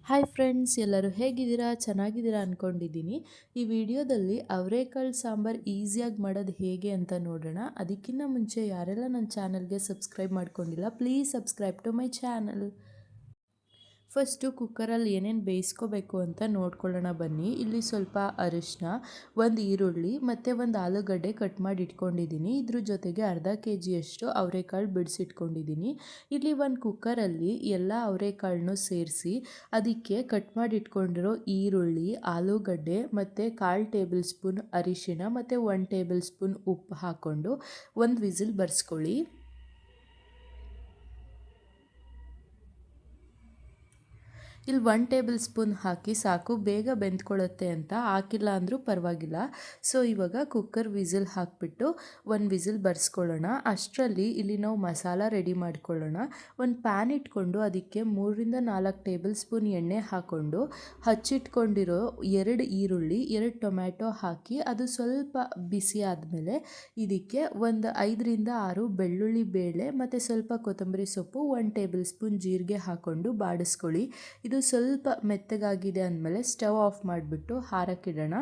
Hi friends, ಎಲ್ಲರೂ ಹೇಗಿದ್ದೀರಾ? ಚೆನ್ನಾಗಿದ್ದೀರಾ ಅಂದ್ಕೊಂಡಿದ್ದೀನಿ. ಈ ವಿಡಿಯೋದಲ್ಲಿ ಅವರೆಕಾಳು ಸಾಂಬಾರು ಈಸಿಯಾಗಿ ಮಾಡೋದು ಹೇಗೆ ಅಂತ ನೋಡೋಣ. ಅದಕ್ಕಿಂತ ಮುಂಚೆ ಯಾರೆಲ್ಲ ನನ್ನ ಚಾನಲ್ಗೆ ಸಬ್ಸ್ಕ್ರೈಬ್ ಮಾಡ್ಕೊಂಡಿಲ್ಲ, please subscribe to my channel. First ಕುಕ್ಕರಲ್ಲಿ ಏನೇನು ಬೇಯಿಸ್ಕೋಬೇಕು ಅಂತ ನೋಡ್ಕೊಳ್ಳೋಣ ಬನ್ನಿ. ಇಲ್ಲಿ ಸ್ವಲ್ಪ ಅರಿಶಿನ, ಒಂದು ಈರುಳ್ಳಿ ಮತ್ತು ಒಂದು ಆಲೂಗಡ್ಡೆ ಕಟ್ ಮಾಡಿ ಇಟ್ಕೊಂಡಿದ್ದೀನಿ. ಇದ್ರ ಜೊತೆಗೆ ಅರ್ಧ ಕೆಜಿಯಷ್ಟು ಅವರೆಕಾಳು ಬಿಡಿಸಿಟ್ಕೊಂಡಿದ್ದೀನಿ. ಇಲ್ಲಿ ಒಂದು ಕುಕ್ಕರಲ್ಲಿ ಎಲ್ಲ ಅವರೆಕಾಳನ್ನು ಸೇರಿಸಿ ಅದಕ್ಕೆ ಕಟ್ ಮಾಡಿ ಇಟ್ಕೊಂಡಿರೋ ಈರುಳ್ಳಿ, ಆಲೂಗಡ್ಡೆ ಮತ್ತು 1/4 ಟೇಬಲ್ ಸ್ಪೂನ್ ಅರಿಶಿನ ಮತ್ತು 1 ಟೇಬಲ್ ಸ್ಪೂನ್ ಉಪ್ಪು ಹಾಕ್ಕೊಂಡು ಒಂದು ವಿಸಿಲ್ ಬರ್ಸ್ಕೊಳ್ಳಿ. ಇಲ್ಲಿ 1 ಟೇಬಲ್ ಸ್ಪೂನ್ ಹಾಕಿ ಸಾಕು, ಬೇಗ ಬೆಂದ್ಕೊಳ್ಳುತ್ತೆ ಅಂತ. ಹಾಕಿಲ್ಲ ಅಂದರೂ ಪರವಾಗಿಲ್ಲ. ಸೊ ಇವಾಗ ಕುಕ್ಕರ್ ವಿಸಿಲ್ ಹಾಕಿಬಿಟ್ಟು ಒಂದು ವಿಸಿಲ್ ಬರ್ಸ್ಕೊಳ್ಳೋಣ. ಅಷ್ಟರಲ್ಲಿ ಇಲ್ಲಿ ನಾವು ಮಸಾಲ ರೆಡಿ ಮಾಡ್ಕೊಳ್ಳೋಣ. ಒಂದು ಪ್ಯಾನ್ ಇಟ್ಕೊಂಡು ಅದಕ್ಕೆ 3-4 ಟೇಬಲ್ ಸ್ಪೂನ್ ಎಣ್ಣೆ ಹಾಕ್ಕೊಂಡು ಹಚ್ಚಿಟ್ಕೊಂಡಿರೋ 2 ಈರುಳ್ಳಿ, 2 ಟೊಮ್ಯಾಟೊ ಹಾಕಿ ಅದು ಸ್ವಲ್ಪ ಬಿಸಿ ಆದಮೇಲೆ ಇದಕ್ಕೆ ಒಂದು 5-6 ಬೆಳ್ಳುಳ್ಳಿ ಬೇಳೆ ಮತ್ತು ಸ್ವಲ್ಪ ಕೊತ್ತಂಬರಿ ಸೊಪ್ಪು, 1 ಟೇಬಲ್ ಸ್ಪೂನ್ ಜೀರಿಗೆ ಹಾಕ್ಕೊಂಡು ಬಾಡಿಸ್ಕೊಳ್ಳಿ. ಇದು ಸ್ವಲ್ಪ ಮೆತ್ತಗಾಗಿದೆ ಅಂದಮೇಲೆ ಸ್ಟವ್ ಆಫ್ ಮಾಡಿಬಿಟ್ಟು ಹಾರಕ್ಕಿಡೋಣ.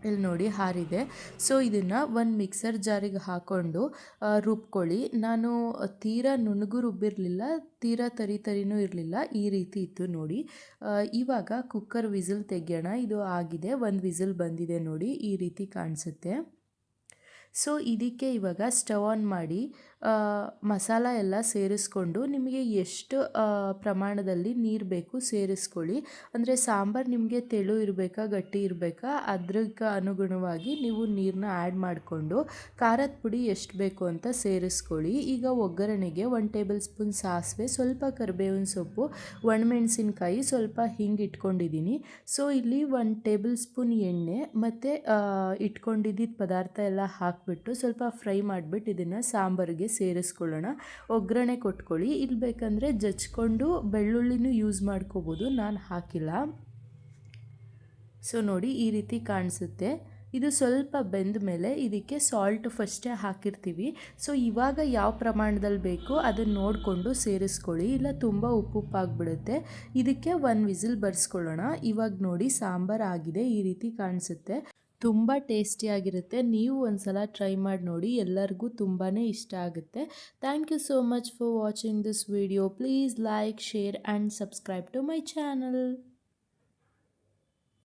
ಇಲ್ಲಿ ನೋಡಿ ಹಾರಿದೆ. ಸೊ ಇದನ್ನು ಒಂದು ಮಿಕ್ಸರ್ ಜಾರಿಗೆ ಹಾಕ್ಕೊಂಡು ರುಬ್ಕೊಳ್ಳಿ. ನಾನು ತೀರಾ ನುಣ್ಣಗೂ ರುಬ್ಬಿರಲಿಲ್ಲ, ತೀರಾ ತರಿನೂ ಇರಲಿಲ್ಲ, ಈ ರೀತಿ ಇತ್ತು ನೋಡಿ. ಇವಾಗ ಕುಕ್ಕರ್ ವಿಸಿಲ್ ತೆಗೆಯೋಣ. ಇದು ಆಗಿದೆ, ಒಂದು ವಿಸಿಲ್ ಬಂದಿದೆ ನೋಡಿ, ಈ ರೀತಿ ಕಾಣಿಸುತ್ತೆ. ಸೊ ಇದಕ್ಕೆ ಇವಾಗ ಸ್ಟವ್ ಆನ್ ಮಾಡಿ ಮಸಾಲ ಎಲ್ಲ ಸೇರಿಸ್ಕೊಂಡು ನಿಮಗೆ ಎಷ್ಟು ಪ್ರಮಾಣದಲ್ಲಿ ನೀರು ಬೇಕು ಸೇರಿಸ್ಕೊಳ್ಳಿ. ಅಂದರೆ ಸಾಂಬಾರು ನಿಮಗೆ ತೆಳು ಇರಬೇಕಾ ಗಟ್ಟಿ ಇರಬೇಕಾ ಅದ್ರಕ್ಕೆ ಅನುಗುಣವಾಗಿ ನೀವು ನೀರನ್ನ ಆ್ಯಡ್ ಮಾಡಿಕೊಂಡು ಖಾರದ ಪುಡಿ ಎಷ್ಟು ಬೇಕು ಅಂತ ಸೇರಿಸ್ಕೊಳ್ಳಿ. ಈಗ ಒಗ್ಗರಣೆಗೆ 1 ಟೇಬಲ್ ಸ್ಪೂನ್ ಸಾಸಿವೆ, ಸ್ವಲ್ಪ ಕರಿಬೇವಿನ ಸೊಪ್ಪು, ಒಣಮೆಣಸಿನ್ಕಾಯಿ, ಸ್ವಲ್ಪ ಹಿಂಗೆ ಇಟ್ಕೊಂಡಿದ್ದೀನಿ. ಸೊ ಇಲ್ಲಿ 1 ಟೇಬಲ್ ಸ್ಪೂನ್ ಎಣ್ಣೆ ಮತ್ತು ಇಟ್ಕೊಂಡಿದ್ದ ಪದಾರ್ಥ ಎಲ್ಲ ಹಾಕಿಬಿಟ್ಟು ಸ್ವಲ್ಪ ಫ್ರೈ ಮಾಡಿಬಿಟ್ಟು ಇದನ್ನು ಸಾಂಬಾರಿಗೆ ಸೇರಿಸ್ಕೊಳ್ಳೋಣ. ಒಗ್ಗರಣೆ ಕೊಟ್ಕೊಳ್ಳಿ. ಇಲ್ಲಿ ಬೇಕಂದರೆ ಜಜ್ಕೊಂಡು ಬೆಳ್ಳುಳ್ಳಿನೂ ಯೂಸ್ ಮಾಡ್ಕೋಬೋದು, ನಾನು ಹಾಕಿಲ್ಲ. ಸೊ ನೋಡಿ ಈ ರೀತಿ ಕಾಣಿಸುತ್ತೆ. ಇದು ಸ್ವಲ್ಪ ಬೆಂದ ಮೇಲೆ ಇದಕ್ಕೆ ಸಾಲ್ಟ್ ಫಸ್ಟೇ ಹಾಕಿರ್ತೀವಿ. ಸೊ ಇವಾಗ ಯಾವ ಪ್ರಮಾಣದಲ್ಲಿ ಬೇಕು ಅದನ್ನು ನೋಡಿಕೊಂಡು ಸೇರಿಸ್ಕೊಳ್ಳಿ, ಇಲ್ಲ ತುಂಬ ಉಪ್ಪುಪ್ಪಾಗಿಬಿಡುತ್ತೆ. ಇದಕ್ಕೆ 1 ವಿಸಿಲ್ ಬರ್ಸ್ಕೊಳ್ಳೋಣ. ಇವಾಗ ನೋಡಿ ಸಾಂಬಾರು ಆಗಿದೆ, ಈ ರೀತಿ ಕಾಣಿಸುತ್ತೆ. ತುಂಬ ಟೇಸ್ಟಿಯಾಗಿರುತ್ತೆ. ನೀವು ಒಂದ್ಸಲ ಟ್ರೈ ಮಾಡಿ ನೋಡಿ, ಎಲ್ಲರಿಗೂ ತುಂಬಾ ಇಷ್ಟ ಆಗುತ್ತೆ. Thank you so much for watching this video. Please like, share and subscribe to my channel.